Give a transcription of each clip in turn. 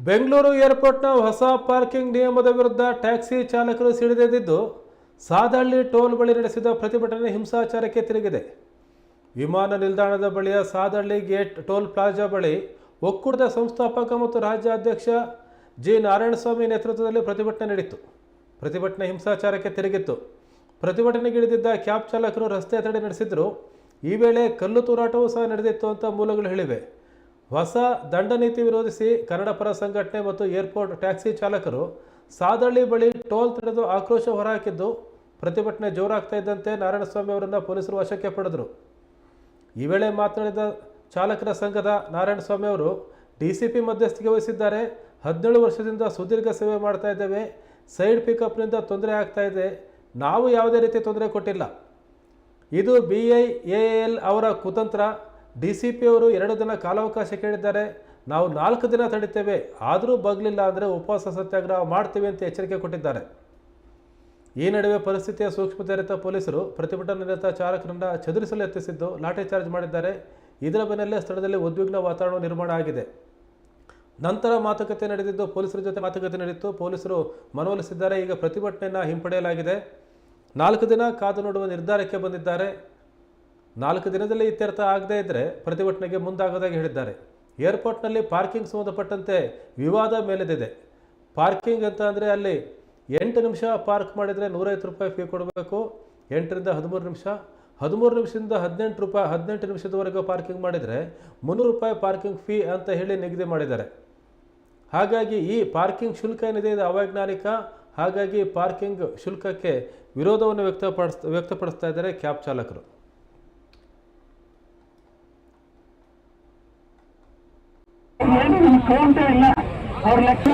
ಬೆಂಗಳೂರು ಏರ್ಪೋರ್ಟ್ನ ಹೊಸ ಪಾರ್ಕಿಂಗ್ ನಿಯಮದ ವಿರುದ್ಧ ಟ್ಯಾಕ್ಸಿ ಚಾಲಕರು ಸಿಡಿದೆದ್ದಿದ್ದು ಸಾದಹಳ್ಳಿ ಟೋಲ್ ಬಳಿ ನಡೆಸಿದ ಪ್ರತಿಭಟನೆ ಹಿಂಸಾಚಾರಕ್ಕೆ ತಿರುಗಿದೆ. ವಿಮಾನ ನಿಲ್ದಾಣದ ಬಳಿಯ ಸಾದಹಳ್ಳಿ ಗೇಟ್ ಟೋಲ್ ಪ್ಲಾಜಾ ಬಳಿ ಒಕ್ಕೂಟದ ಸಂಸ್ಥಾಪಕ ಮತ್ತು ರಾಜ್ಯ ಅಧ್ಯಕ್ಷ ಜಿ ನಾರಾಯಣಸ್ವಾಮಿ ನೇತೃತ್ವದಲ್ಲಿ ಪ್ರತಿಭಟನೆ ನಡೆಯಿತು. ಪ್ರತಿಭಟನೆ ಹಿಂಸಾಚಾರಕ್ಕೆ ತಿರುಗಿತ್ತು. ಪ್ರತಿಭಟನೆಗಿಳಿದಿದ್ದ ಕ್ಯಾಬ್ ಚಾಲಕರು ರಸ್ತೆ ತಡೆ ನಡೆಸಿದ್ರು. ಈ ವೇಳೆ ಕಲ್ಲು ತೂರಾಟವೂ ಸಹ ನಡೆದಿತ್ತು ಅಂತ ಮೂಲಗಳು ಹೇಳಿವೆ. ಹೊಸ ದಂಡ ನೀತಿ ವಿರೋಧಿಸಿ ಕನ್ನಡ ಪರ ಸಂಘಟನೆ ಮತ್ತು ಏರ್ಪೋರ್ಟ್ ಟ್ಯಾಕ್ಸಿ ಚಾಲಕರು ಸಾದಹಳ್ಳಿ ಬಳಿ ಟೋಲ್ ತಡೆದು ಆಕ್ರೋಶ ಹೊರಹಾಕಿದ್ದು, ಪ್ರತಿಭಟನೆ ಜೋರಾಗ್ತಾ ಇದ್ದಂತೆ ನಾರಾಯಣಸ್ವಾಮಿ ಅವರನ್ನು ಪೊಲೀಸರು ವಶಕ್ಕೆ ಪಡೆದರು. ಈ ವೇಳೆ ಮಾತನಾಡಿದ ಚಾಲಕರ ಸಂಘದ ನಾರಾಯಣಸ್ವಾಮಿ ಅವರು, ಡಿಸಿಪಿ ಮಧ್ಯಸ್ಥಿಕೆ ವಹಿಸಿದ್ದಾರೆ. 17 ವರ್ಷದಿಂದ ಸುದೀರ್ಘ ಸೇವೆ ಮಾಡ್ತಾ ಇದ್ದೇವೆ. ಸೈಡ್ ಪಿಕಪ್ನಿಂದ ತೊಂದರೆ ಆಗ್ತಾ ಇದೆ. ನಾವು ಯಾವುದೇ ರೀತಿ ತೊಂದರೆ ಕೊಟ್ಟಿಲ್ಲ. ಇದು BIAL ಅವರ ಕುತಂತ್ರ. DCP ಅವರು 2 ದಿನ ಕಾಲಾವಕಾಶ ಕೇಳಿದ್ದಾರೆ. ನಾವು 4 ದಿನ ತಡಿತೇವೆ, ಆದರೂ ಬಗ್ಲಿಲ್ಲ ಅಂದರೆ ಉಪವಾಸ ಸತ್ಯಾಗ್ರಹ ಮಾಡ್ತೀವಿ ಅಂತ ಎಚ್ಚರಿಕೆ ಕೊಟ್ಟಿದ್ದಾರೆ. ಈ ನಡುವೆ ಪರಿಸ್ಥಿತಿಯ ಸೂಕ್ಷ್ಮತೆ ಅರಿತ ಪೊಲೀಸರು ಪ್ರತಿಭಟನಾನಿರತ ಚಾಲಕರನ್ನು ಚದುರಿಸಲು ಯತ್ನಿಸಿದ್ದು ಲಾಠಿ ಚಾರ್ಜ್ ಮಾಡಿದ್ದಾರೆ. ಇದರ ಬೆನ್ನಲ್ಲೇ ಸ್ಥಳದಲ್ಲಿ ಉದ್ವಿಗ್ನ ವಾತಾವರಣ ನಿರ್ಮಾಣ ಆಗಿದೆ. ನಂತರ ಮಾತುಕತೆ ನಡೆದಿದ್ದು ಪೊಲೀಸರ ಜೊತೆ ಮಾತುಕತೆ ನಡೆಯಿತು. ಪೊಲೀಸರು ಮನವೊಲಿಸಿದ್ದಾರೆ. ಈಗ ಪ್ರತಿಭಟನೆಯನ್ನು ಹಿಂಪಡೆಯಲಾಗಿದೆ. 4 ದಿನ ಕಾದು ನೋಡುವ ನಿರ್ಧಾರಕ್ಕೆ ಬಂದಿದ್ದಾರೆ. 4 ದಿನದಲ್ಲಿ ಇತ್ಯರ್ಥ ಆಗದೇ ಇದ್ದರೆ ಪ್ರತಿಭಟನೆಗೆ ಮುಂದಾಗೋದಾಗಿ ಹೇಳಿದ್ದಾರೆ. ಏರ್ಪೋರ್ಟ್ನಲ್ಲಿ ಪಾರ್ಕಿಂಗ್ ಸಂಬಂಧಪಟ್ಟಂತೆ ವಿವಾದ ಮೇಲೆದಿದೆ. ಪಾರ್ಕಿಂಗ್ ಅಂತ ಅಂದರೆ ಅಲ್ಲಿ 8 ನಿಮಿಷ ಪಾರ್ಕ್ ಮಾಡಿದರೆ 150 ರೂಪಾಯಿ ಫೀ ಕೊಡಬೇಕು. 8 ರಿಂದ 13 ನಿಮಿಷ, 13 ನಿಮಿಷದಿಂದ 18 ನಿಮಿಷದವರೆಗೂ ಪಾರ್ಕಿಂಗ್ ಮಾಡಿದರೆ 300 ರೂಪಾಯಿ ಪಾರ್ಕಿಂಗ್ ಫೀ ಅಂತ ಹೇಳಿ ನಿಗದಿ ಮಾಡಿದ್ದಾರೆ. ಹಾಗಾಗಿ ಈ ಪಾರ್ಕಿಂಗ್ ಶುಲ್ಕ ಏನಿದೆ ಇದು ಅವೈಜ್ಞಾನಿಕ. ಹಾಗಾಗಿ ಪಾರ್ಕಿಂಗ್ ಶುಲ್ಕಕ್ಕೆ ವಿರೋಧವನ್ನು ವ್ಯಕ್ತಪಡಿಸ್ತಾ ಇದ್ದಾರೆ ಕ್ಯಾಬ್ ಚಾಲಕರು. ಅವ್ರ ಲಕ್ಷ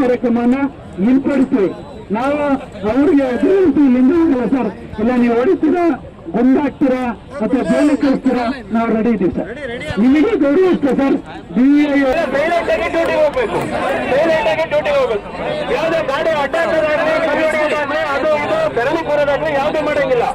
ಕಾರ್ಯಕ್ರಮನ ಹಿಂಪಡಿಸಿ ನಾವು ಅವ್ರಿಗೆ ಇಲ್ಲಿಂದ ಆಗಲ್ಲ ಸರ್. ಇಲ್ಲ ನೀವು ಓಡಿಸ್ತೀರಾ, ಗುಂಡಾಗ್ತೀರಾ ಅಥವಾ ಜೈಲಿಗೆ ಕಳಿಸ್ತೀರಾ, ನಾವು ರೆಡಿ ಇದ್ದೀವಿ ಸರ್. ನಿಮಗೆ ಗೌರವ ಇಷ್ಟ ಸರ್. ಡ್ಯೂಟಿ ಹೋಗ್ಬೇಕು, ಯಾವುದೇ ಗಾಡಿ ಅಡ್ಡಾಡೋದಾಗ್ಲಿ ಅದು ಇದು ಬೆರಳಿ ಕೂರೋದಾಗ್ಲಿ ಯಾವುದೇ ಮಾಡಂಗಿಲ್ಲ.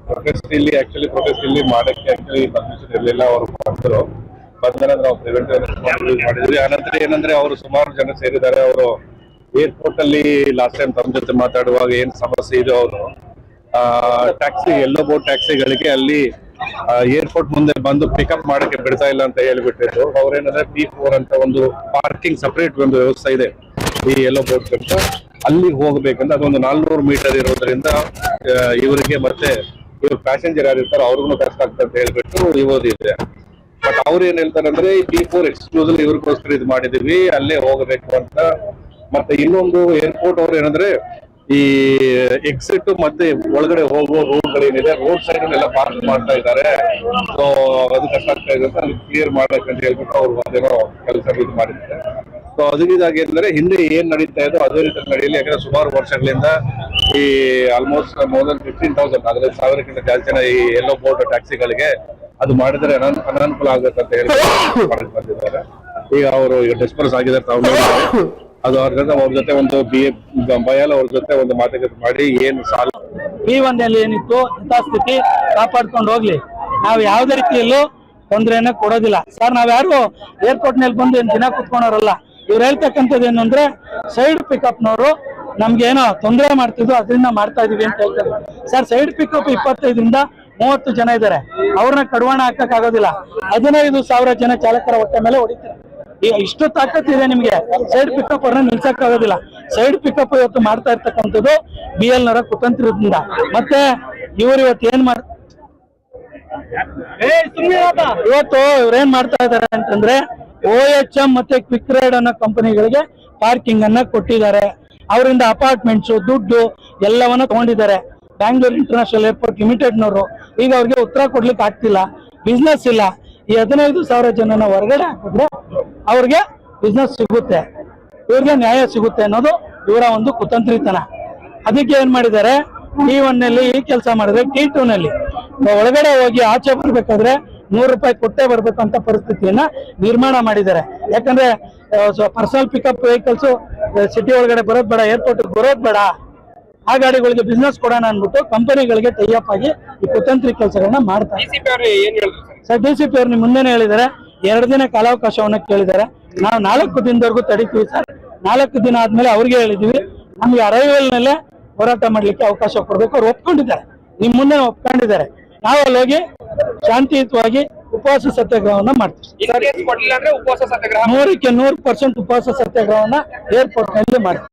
ಪ್ರೊಟೆಸ್ಟ್ ಇಲ್ಲಿ ಮಾಡಕ್ಕೆ ಪರ್ಮಿಷನ್ ಇರಲಿಲ್ಲ. ಅವರು ಬಂದರು, ಬಂದ ನಂತರ ನಾವು ಪ್ರಿವೆಂಟಿವ್ ಮಾಡಿದ್ವಿ. ಆನಂತರ ಏನಂದ್ರೆ ಅವರು ಸುಮಾರು ಜನ ಸೇರಿದ್ದಾರೆ. ಅವರು ಏರ್ಪೋರ್ಟ್ ಅಲ್ಲಿ ಲಾಸ್ಟ್ ಟೈಮ್ ತಮ್ಮ ಜೊತೆ ಮಾತಾಡುವಾಗ ಏನ್ ಸಮಸ್ಯೆ ಇದೆ, ಅವರು ಟ್ಯಾಕ್ಸಿ ಎಲ್ಲೋ ಬೋಟ್ ಟ್ಯಾಕ್ಸಿಗಳಿಗೆ ಅಲ್ಲಿ ಏರ್ಪೋರ್ಟ್ ಮುಂದೆ ಬಂದು ಪಿಕಪ್ ಮಾಡಕ್ಕೆ ಬಿಡ್ತಾ ಇಲ್ಲ ಅಂತ ಹೇಳಿಬಿಟ್ಟಿದ್ರು. ಅವ್ರೇನಂದ್ರೆ P4 ಅಂತ ಒಂದು ಪಾರ್ಕಿಂಗ್ ಸಪರೇಟ್ ಒಂದು ವ್ಯವಸ್ಥೆ ಇದೆ ಈ ಎಲ್ಲೋ ಬೋಟ್ ಅಂತ, ಅಲ್ಲಿ ಹೋಗ್ಬೇಕಂತ. ಅದೊಂದು 400 ಮೀಟರ್ ಇರೋದ್ರಿಂದ ಇವರಿಗೆ ಮತ್ತೆ ಇವ್ರು ಪ್ಯಾಸೆಂಜರ್ ಯಾರಿರ್ತಾರೋ ಅವ್ರಿಗೂ ಕಷ್ಟ ಆಗ್ತದೆ ಅಂತ ಹೇಳ್ಬಿಟ್ಟು ಇವರಿದೆ. ಬಟ್ ಅವ್ರು ಏನ್ ಹೇಳ್ತಾರೆ ಅಂದ್ರೆ P4 ಎಕ್ಸ್ಕ್ಲೂಸಿವ್ ಇವ್ರಿಗೋಸ್ಕರ ಇದು ಮಾಡಿದೀವಿ, ಅಲ್ಲೇ ಹೋಗಬೇಕು ಅಂತ. ಮತ್ತೆ ಇನ್ನೊಂದು ಏರ್ಪೋರ್ಟ್ ಅವ್ರು ಏನಂದ್ರೆ ಈ ಎಕ್ಸಿಟ್ ಮತ್ತೆ ಒಳಗಡೆ ಹೋಗುವ ರೋಡ್ಗಳೇನಿದೆ, ರೋಡ್ ಸೈಡ್ ಎಲ್ಲ ಪಾರ್ಕ್ ಮಾಡ್ತಾ ಇದ್ದಾರೆ. ಸೊ ಅದು ಕಷ್ಟ ಆಗ್ತಾ ಇದೆ ಅಂತ ಅಲ್ಲಿ ಕ್ಲಿಯರ್ ಮಾಡ್ಬೇಕಂತ ಹೇಳ್ಬಿಟ್ಟು ಅವ್ರು ಅದೇನೋ ಕೆಲಸ ಇದು ಮಾಡಿದ್ದಾರೆ. ಸೊ ಅದಕ್ಕಿದಾಗಿ ಅಂದ್ರೆ ಹಿಂದೆ ಏನ್ ನಡೀತಾ ಇದೆ ಅದೇ ರೀತಿ ನಡೆಯಲಿ. ಯಾಕಂದ್ರೆ ಸುಮಾರು ವರ್ಷಗಳಿಂದ ಈ ಆಲ್ಮೋಸ್ಟ್ ಮೋರ್ ದನ್ 15,000 ಅಂದ್ರೆ 1000ಕ್ಕಿಂತ ಜಾಸ್ತಿ ಜನ ಈ ಎಲ್ಲೋ ಬೋರ್ಡ್ ಟ್ಯಾಕ್ಸಿಗಳಿಗೆ ಅದು ಮಾಡಿದ್ರೆ ಅನಾನುಕೂಲ ಆಗುತ್ತೆ ಅಂತ ಹೇಳಿ ಬಂದಿದ್ದಾರೆ. ಈಗ ಅವರು ಡಿಸ್ಪರ್ಸ್ ಆಗಿದ್ದಾರೆ. ತಾವು ಅದು ಅವ್ರ ಜೊತೆ ಒಂದು BIAL ಅವ್ರ ಜೊತೆ ಒಂದು ಮಾತುಕತೆ ಮಾಡಿ ಏನು ಸಾಲ P1 ಏನಿತ್ತು ಯಥಾಸ್ಥಿತಿ ಕಾಪಾಡ್ಕೊಂಡು ಹೋಗ್ಲಿ. ನಾವು ಯಾವುದೇ ರೀತಿಯಲ್ಲೂ ತೊಂದರೆಯನ್ನ ಕೊಡೋದಿಲ್ಲ ಸರ್. ನಾವ್ಯಾರು ಏರ್ಪೋರ್ಟ್ ನಲ್ಲಿ ಬಂದು ಏನ್ ದಿನ ಕುತ್ಕೊಳೋರಲ್ಲ. ಇವ್ರು ಹೇಳ್ತಕ್ಕಂಥದ್ದು ಏನು ಅಂದ್ರೆ ಸೈಡ್ ಪಿಕಪ್ನವರು ನಮ್ಗೇನೋ ತೊಂದರೆ ಮಾಡ್ತಿದ್ರು ಅದರಿಂದ ಮಾಡ್ತಾ ಇದೀವಿ ಅಂತ ಹೇಳ್ತಾರೆ ಸರ್. ಸೈಡ್ ಪಿಕಪ್ 25ರಿಂದ 30 ಜನ ಇದ್ದಾರೆ, ಅವ್ರನ್ನ ಕಡಿವಾಣ ಹಾಕಕ್ ಆಗೋದಿಲ್ಲ. 15,000 ಜನ ಚಾಲಕರ ಹೊಟ್ಟೆ ಮೇಲೆ ಹೊಡಿತಾರೆ. ಈಗ ಇಷ್ಟು ತಾಕತ್ತಿದೆ ನಿಮ್ಗೆ, ಸೈಡ್ ಪಿಕಪ್ ಅವ್ರನ್ನ ನಿಲ್ಸಕ್ ಆಗೋದಿಲ್ಲ. ಸೈಡ್ ಪಿಕಪ್ ಇವತ್ತು ಮಾಡ್ತಾ ಇರ್ತಕ್ಕಂಥದ್ದು BL ನವರ ಕುತಂತ್ರದಿಂದ. ಮತ್ತೆ ಇವ್ರು ಇವತ್ತು ಇವತ್ತು ಇವ್ರೇನ್ ಮಾಡ್ತಾ ಇದಾರೆ ಅಂತಂದ್ರೆ OHM ಮತ್ತೆ ಕ್ವಿಕ್ ರೈಡ್ ಅನ್ನೋ ಕಂಪನಿಗಳಿಗೆ ಪಾರ್ಕಿಂಗ್ ಅನ್ನ ಕೊಟ್ಟಿದ್ದಾರೆ. ಅವರಿಂದ ಅಪಾರ್ಟ್ಮೆಂಟ್ಸ್ ದುಡ್ಡು ಎಲ್ಲವನ್ನ ತಗೊಂಡಿದ್ದಾರೆ. ಬ್ಯಾಂಗ್ಳೂರ್ ಇಂಟರ್ನ್ಯಾಷನಲ್ ಏರ್ಪೋರ್ಟ್ ಲಿಮಿಟೆಡ್ನವರು ಈಗ ಅವ್ರಿಗೆ ಉತ್ತರ ಕೊಡ್ಲಿಕ್ಕೆ ಆಗ್ತಿಲ್ಲ, ಬಿಸ್ನೆಸ್ ಇಲ್ಲ. ಈ 15,000 ಜನನ ಹೊರಗಡೆ ಹಾಕಿದ್ರೆ ಅವ್ರಿಗೆ ಬಿಸ್ನೆಸ್ ಸಿಗುತ್ತೆ, ಇವ್ರಿಗೆ ನ್ಯಾಯ ಸಿಗುತ್ತೆ ಅನ್ನೋದು ಇವರ ಒಂದು ಕುತಂತ್ರಿತನ. ಅದಕ್ಕೆ ಏನ್ ಮಾಡಿದ್ದಾರೆ, T1 ನಲ್ಲಿ ಈ ಕೆಲಸ ಮಾಡಿದ್ರೆ T2 ನಲ್ಲಿ ಒಳಗಡೆ ಹೋಗಿ ಆಚೆ ಬರ್ಬೇಕಾದ್ರೆ 100 ರೂಪಾಯಿ ಕೊಟ್ಟೆ ಬರ್ಬೇಕಂತ ಪರಿಸ್ಥಿತಿಯನ್ನ ನಿರ್ಮಾಣ ಮಾಡಿದ್ದಾರೆ. ಯಾಕಂದ್ರೆ ಪರ್ಸನಲ್ ಪಿಕಪ್ ವೆಹಿಕಲ್ಸ್ ಸಿಟಿ ಒಳಗಡೆ ಬರೋದ್ ಬೇಡ, ಏರ್ಪೋರ್ಟ್ ಬರೋದ್ ಬೇಡ, ಆ ಗಾಡಿಗಳಿಗೆ ಬಿಸ್ನೆಸ್ ಕೊಡೋಣ ಅನ್ಬಿಟ್ಟು ಕಂಪನಿಗಳಿಗೆ ಟೈಅಪ್ ಆಗಿ ಈ ಕುತಂತ್ರಿ ಕೆಲಸಗಳನ್ನ ಮಾಡ್ತಾರೆ ಸರ್. DCP ಅವ್ರು ನಿಮ್ ಮುಂದೆನೆ ಹೇಳಿದ್ದಾರೆ 2 ದಿನ ಕಾಲಾವಕಾಶವನ್ನ ಕೇಳಿದ್ದಾರೆ. ನಾವು 4 ದಿನದವರೆಗೂ ತಡಿತೀವಿ ಸರ್. 4 ದಿನ ಆದ್ಮೇಲೆ ಅವ್ರಿಗೆ ಹೇಳಿದೀವಿ ನಮ್ಗೆ ಅರೈವಲ್ ನಲ್ಲೇ ಹೋರಾಟ ಮಾಡ್ಲಿಕ್ಕೆ ಅವಕಾಶ ಕೊಡ್ಬೇಕು. ಅವ್ರು ಒಪ್ಕೊಂಡಿದ್ದಾರೆ, ನಿಮ್ ಮುಂದೆ ಒಪ್ಕೊಂಡಿದ್ದಾರೆ. ನಾವು ಅಲ್ಲಿ ಹೋಗಿ ಶಾಂತಿಯುತವಾಗಿ ಉಪವಾಸ ಸತ್ಯಾಗ್ರಹವನ್ನ ಮಾಡ್ತೀವಿ. 100% ಉಪವಾಸ ಸತ್ಯಾಗ್ರಹವನ್ನ ಏರ್ಪೋರ್ಟ್ ನಲ್ಲಿ ಮಾಡ್ತೀವಿ.